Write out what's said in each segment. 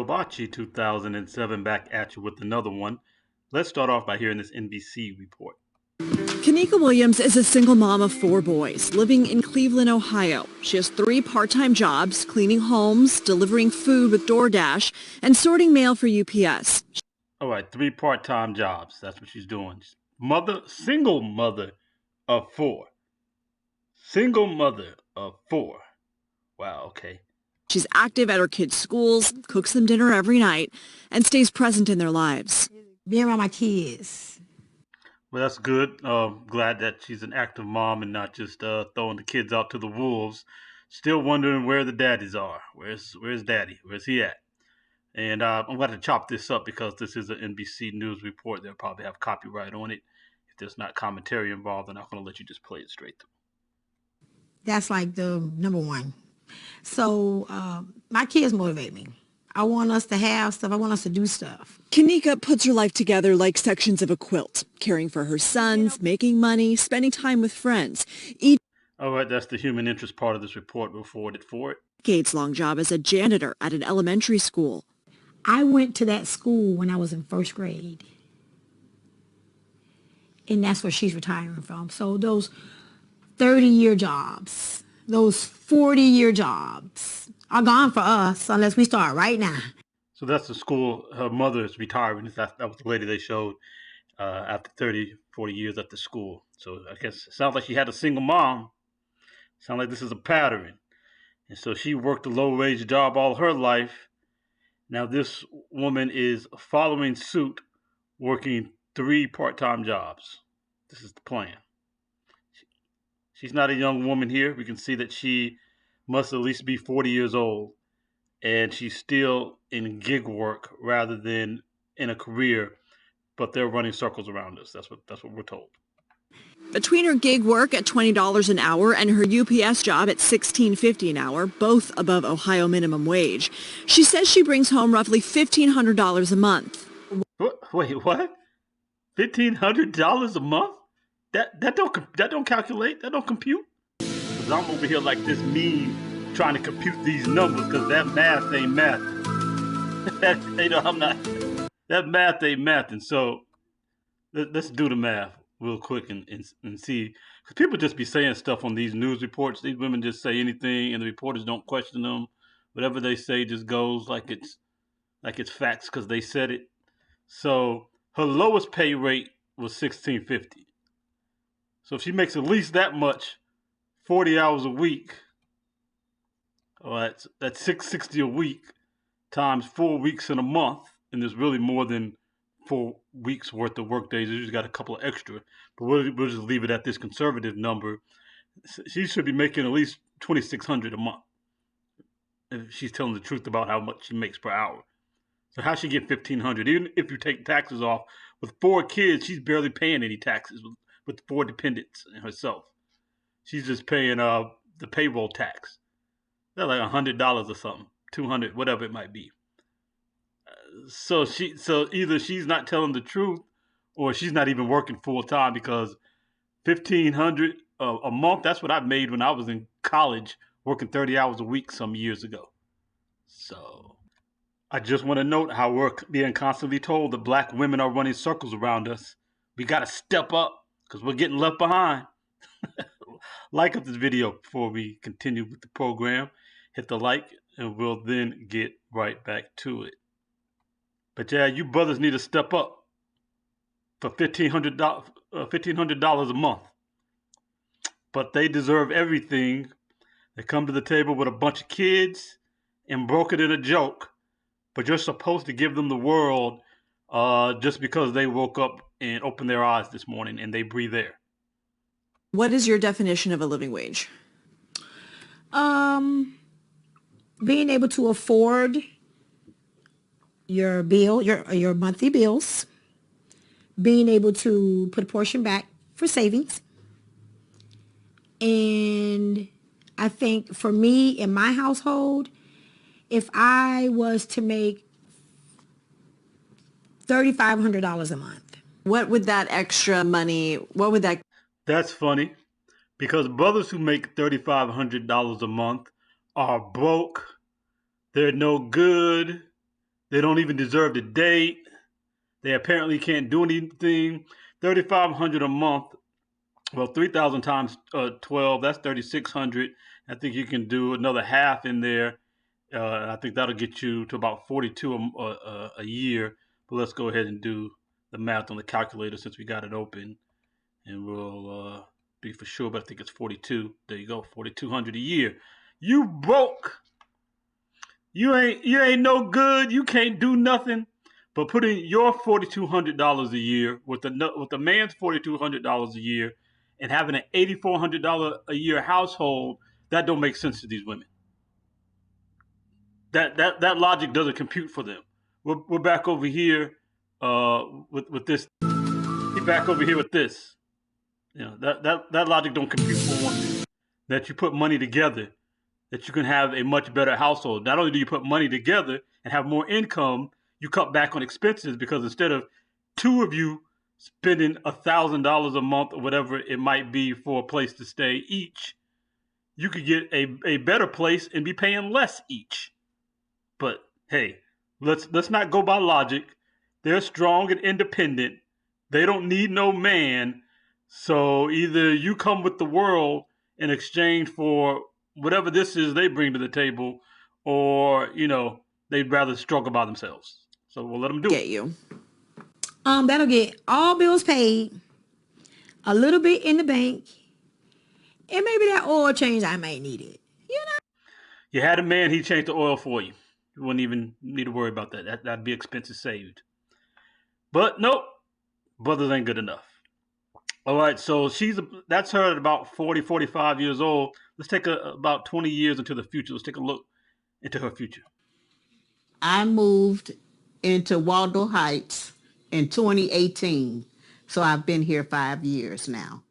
Hibachi 2007 back at you with another one. Let's start off by hearing this NBC report. Kanika Williams is a single mom of 4 boys living in Cleveland, Ohio. She has 3 part-time jobs, cleaning homes, delivering food with DoorDash, and sorting mail for UPS. All right, 3 part-time jobs. That's what she's doing. Single mother of 4. Single mother of 4. Wow, okay. She's active at her kids' schools, cooks them dinner every night, and stays present in their lives. Being around my kids. Well, that's good. Glad that she's an active mom and not just throwing the kids out to the wolves. Still wondering where the daddies are. Where's daddy? Where's he at? And I'm going to chop this up because this is an NBC News report. They'll probably have copyright on it. If there's not commentary involved, then I'm going to let you just play it straight through. That's like the number one. So my kids motivate me. I want us to have stuff. I want us to do stuff. Kanika puts her life together like sections of a quilt, caring for her sons, making money, spending time with friends. All right, that's the human interest part of this report. We'll forward it for it. Decades-long job as a janitor at an elementary school. I went to that school when I was in first grade. And that's where she's retiring from. So those 30-year jobs, those 40-year jobs are gone for us unless we start right now. So that's the school. Her mother is retiring. That was the lady they showed after 30, 40 years at the school. So I guess it sounds like she had a single mom. Sounds like this is a pattern. And so she worked a low-wage job all her life. Now this woman is following suit, working 3 part-time jobs. This is the plan. She's not a young woman here. We can see that she must at least be 40 years old. And she's still in gig work rather than in a career. But they're running circles around us. That's what we're told. Between her gig work at $20 an hour and her UPS job at $16.50 an hour, both above Ohio minimum wage, she says she brings home roughly $1,500 a month. Wait, what? $1,500 a month? That don't calculate. That don't compute. Because I'm over here like this mean trying to compute these numbers because that math ain't math. That math ain't math. And so let's do the math real quick and see. Because people just be saying stuff on these news reports. These women just say anything and the reporters don't question them. Whatever they say just goes like it's facts because they said it. So her lowest pay rate was $16.50. So if she makes at least that much, 40 hours a week, all right, that's $660 a week times 4 weeks in a month, and there's really more than 4 weeks worth of work days. You just got a couple of extra, but we'll just leave it at this conservative number. She should be making at least $2,600 a month if she's telling the truth about how much she makes per hour. So how she get $1,500? Even if you take taxes off, with 4 kids, she's barely paying any taxes with 4 dependents and herself. She's just paying the payroll tax. That's like $100 or something, $200, whatever it might be. So either she's not telling the truth, or she's not even working full time because $1,500 a month. That's what I made when I was in college, working 30 hours a week some years ago. So I just want to note how we're being constantly told that black women are running circles around us. We got to step up because we're getting left behind. Like up this video before we continue with the program. Hit the like and we'll then get right back to it. But yeah, you brothers need to step up for $1,500 a month. But they deserve everything. They come to the table with a bunch of kids and broke it in a joke. But you're supposed to give them the world just because they woke up and opened their eyes this morning and they breathe air. What is your definition of a living wage? Being able to afford your bill, your monthly bills, being able to put a portion back for savings. And I think for me in my household, if I was to make $3,500 a month. What would that extra money, what would that? That's funny because brothers who make $3,500 a month are broke. They're no good. They don't even deserve to date. They apparently can't do anything. $3,500 a month. Well, 3,000 times 12, that's 3,600. I think you can do another half in there. I think that'll get you to about 42 a year. But let's go ahead and do the math on the calculator since we got it open, and we'll be for sure. But I think it's 42. There you go, 4,200 a year. You broke. You ain't no good. You can't do nothing. But putting your $4,200 a year with the man's $4,200 a year and having an $8,400 a year household, that don't make sense to these women. That logic doesn't compute for them. We're back over here with this. We're back over here with this. You know, that logic don't compute for one thing. That you put money together, that you can have a much better household. Not only do you put money together and have more income, you cut back on expenses because instead of two of you spending $1,000 a month or whatever it might be for a place to stay each, you could get a better place and be paying less each. But hey, let's not go by logic. They're strong and independent. They don't need no man. So either you come with the world in exchange for whatever this is they bring to the table, or they'd rather struggle by themselves. So we'll let them do Get it. you. That'll get all bills paid, a little bit in the bank, and maybe that oil change I might need it. You had a man, he changed the oil for you. You wouldn't even need to worry about that. That'd be expenses saved. But nope, brothers ain't good enough. All right, so that's her at about 40, 45 years old. Let's take about 20 years into the future. Let's take a look into her future. I moved into Waldo Heights in 2018. So I've been here 5 years now.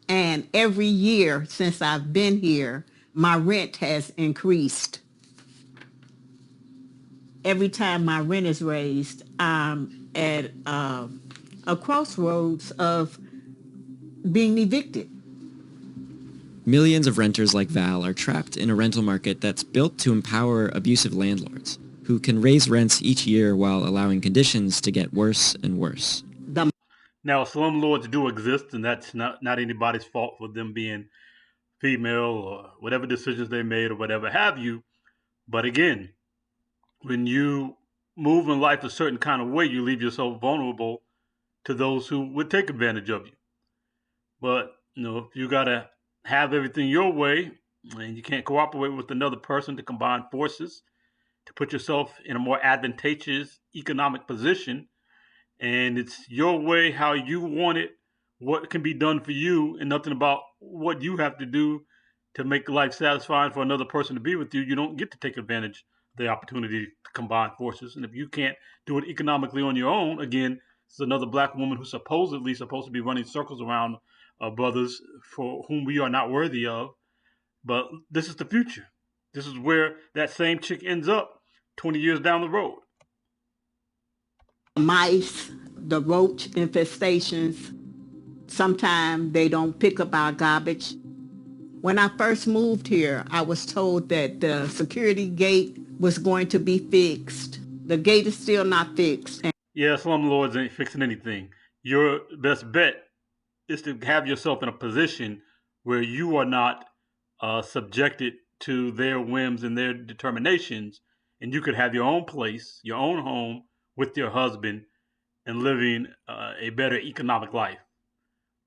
And every year since I've been here, my rent has increased. Every time my rent is raised, I'm at a crossroads of being evicted. Millions of renters like Val are trapped in a rental market that's built to empower abusive landlords who can raise rents each year while allowing conditions to get worse and worse. Now, slumlords do exist, and that's not anybody's fault for them being female or whatever decisions they made or whatever have you. But again, when you move in life a certain kind of way, you leave yourself vulnerable to those who would take advantage of you. But, if you got to have everything your way and you can't cooperate with another person to combine forces to put yourself in a more advantageous economic position, and it's your way, how you want it, what can be done for you, and nothing about what you have to do to make life satisfying for another person to be with you, you don't get to take advantage of the opportunity to combine forces. And if you can't do it economically on your own, again, it's another black woman who's supposedly supposed to be running circles around brothers for whom we are not worthy of. But this is the future. This is where that same chick ends up 20 years down the road. Mice, the roach infestations, sometimes they don't pick up our garbage. When I first moved here, I was told that the security gate was going to be fixed. The gate is still not fixed. Yeah, slumlords ain't fixing anything. Your best bet is to have yourself in a position where you are not subjected to their whims and their determinations, and you could have your own place, your own home with your husband and living a better economic life.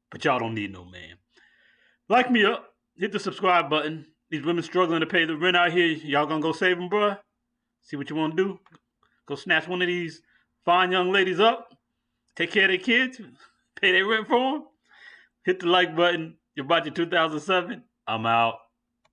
But y'all don't need no man. Like me up, hit the subscribe button. These women struggling to pay the rent out here, y'all gonna go save them, bruh? See what you want to do? Go snatch one of these fine young ladies up, take care of their kids, pay their rent for them. Hit the like button. You're watching 2007. I'm out.